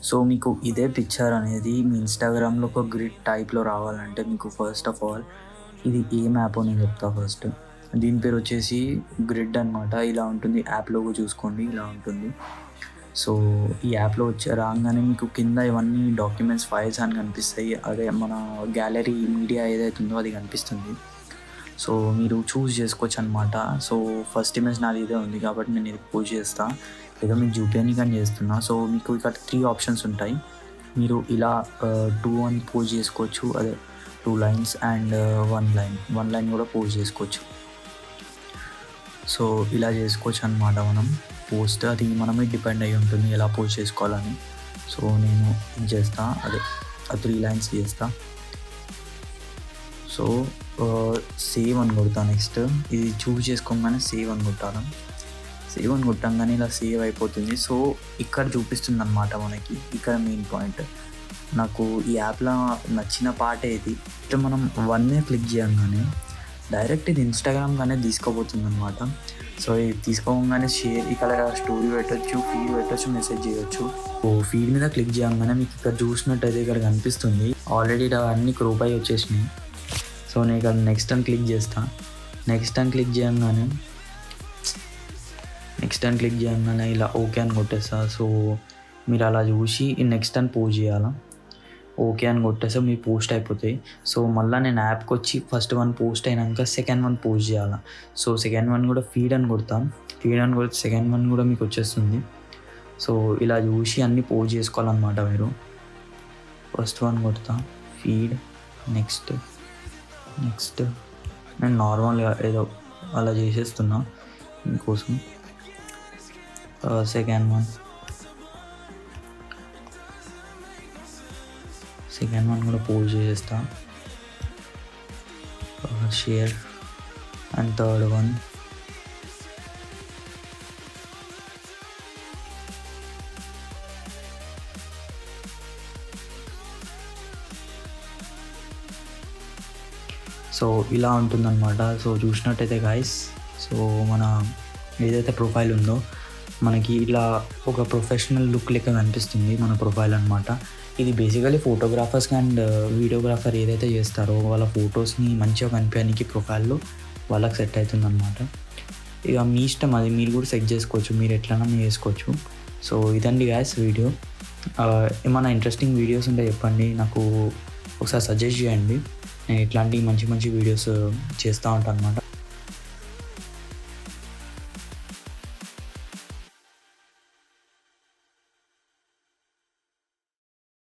So మీకు ఇదే picture అనేది మీ ఇన్స్టాగ్రామ్లో ఒక గ్రిడ్ టైప్లో రావాలంటే మీకు ఫస్ట్ ఆఫ్ ఆల్ ఇది ఏం యాప్ నేను చెప్తా ఫస్ట్. దీని పేరు వచ్చేసి గ్రిడ్ అనమాట. ఇలా ఉంటుంది, యాప్ లోగో చూసుకోండి ఇలా ఉంటుంది. సో ఈ యాప్లో రాగానే మీకు కింద ఇవన్నీ డాక్యుమెంట్స్ ఫైల్స్ అని కనిపిస్తాయి. అదే మన గ్యాలరీ మీడియా ఏదైతే ఉందో అది కనిపిస్తుంది. సో మీరు చూస్ చేసుకోవచ్చు అనమాట. సో ఫస్ట్ ఇమేజ్ నాది ఇదే ఉంది కాబట్టి నేను ఇది పోస్ట్ చేస్తాను, లేదా మీకు చూపించడానికి అని చేస్తున్నా. సో మీకు ఇక్కడ 3 ఆప్షన్స్ ఉంటాయి. మీరు ఇలా 2 అని పోస్ట్ చేసుకోవచ్చు, అదే 2 లైన్స్ అండ్ 1 లైన్ కూడా పోస్ట్ చేసుకోవచ్చు. సో ఇలా చేసుకోవచ్చు అనమాట మనం పోస్ట్. అది మనమే డిపెండ్ అయి ఉంటుంది ఎలా పోస్ట్ చేసుకోవాలని. సో నేను చేస్తా, అదే 3 లైన్స్ చేస్తా. సో సేవ్ అని కొడతా. నెక్స్ట్ ఇది చూస్ చేసుకోగానే సేవ్ అని కొట్టాలి. సేవ్ అని కొట్టంగానే ఇలా సేవ్ అయిపోతుంది. సో ఇక్కడ చూపిస్తుంది అనమాట మనకి. ఇక్కడ మెయిన్ పాయింట్ నాకు ఈ యాప్లో నచ్చిన పార్ట్ ఏది అంటే మనం 1 క్లిక్ చేయగానే డైరెక్ట్ ఇది ఇన్స్టాగ్రామ్గానే తీసుకోబోతుంది అనమాట. సో ఇది తీసుకోగానే షేర్, ఇక్కడ స్టోరీ పెట్టచ్చు, ఫీడ్ పెట్టచ్చు, మెసేజ్ చేయొచ్చు. ఓ ఫీడ్ మీద క్లిక్ చేయగానే మీకు ఇక్కడ చూసినట్టయితే ఇక్కడ కనిపిస్తుంది ఆల్రెడీ ఇక్కడ అన్ని క్రోప్ అయ్యి వచ్చేసినాయి. సో నేను ఇక్కడ నెక్స్ట్ అని క్లిక్ చేస్తాను. నెక్స్ట్ అని క్లిక్ చేయగానే ఇలా ఓకే అని కొట్టేస్తా. సో మీరు అలా చూసి నెక్స్ట్ అని పోస్ట్ చేయాలా. ఓకే అని కొట్టేస్తే మీ పోస్ట్ అయిపోతాయి. సో మళ్ళీ నేను యాప్కి వచ్చి ఫస్ట్ 1 పోస్ట్ అయినాక సెకండ్ 1 పోస్ట్ చేయాలి. సో సెకండ్ 1 కూడా ఫీడ్ అని కొడతాను. ఫీడ్ అని కొడితే సెకండ్ 1 కూడా మీకు వచ్చేస్తుంది. సో ఇలా చూసి అన్నీ పోస్ట్ చేసుకోవాలన్నమాట మీరు. ఫస్ట్ 1 కొడతా, ఫీడ్, నెక్స్ట్ నేను నార్మల్గా ఏదో అలా చేసేస్తున్నా మీకోసం. సెకండ్ 1 కూడా పోస్ట్ చేసేస్తా. Share and third 1. సో ఇలా ఉంటుందన్నమాట. సో చూసినట్టయితే గాయస్, సో మన ఏదైతే ప్రొఫైల్ ఉందో మనకి ఇలా ఒక ప్రొఫెషనల్ లుక్ లెక్క కనిపిస్తుంది మన ప్రొఫైల్ అనమాట. ఇది బేసికలీ ఫోటోగ్రాఫర్స్ అండ్ వీడియోగ్రాఫర్ ఏదైతే చేస్తారో వాళ్ళ ఫొటోస్ని మంచిగా కనిపించడానికి ప్రొఫైల్లో వాళ్ళకి సెట్ అవుతుందన్నమాట. ఇక మీ ఇష్టం, అది మీరు కూడా సెట్ చేసుకోవచ్చు, మీరు ఎట్లైనా చేసుకోవచ్చు. సో ఇదండి గాయస్ వీడియో. ఏమైనా ఇంట్రెస్టింగ్ వీడియోస్ ఉంటే చెప్పండి, నాకు ఒకసారి సజెస్ట్ చేయండి. నేను ఇట్లాంటి మంచి వీడియోస్ చేస్తూ ఉంటాను అన్నమాట.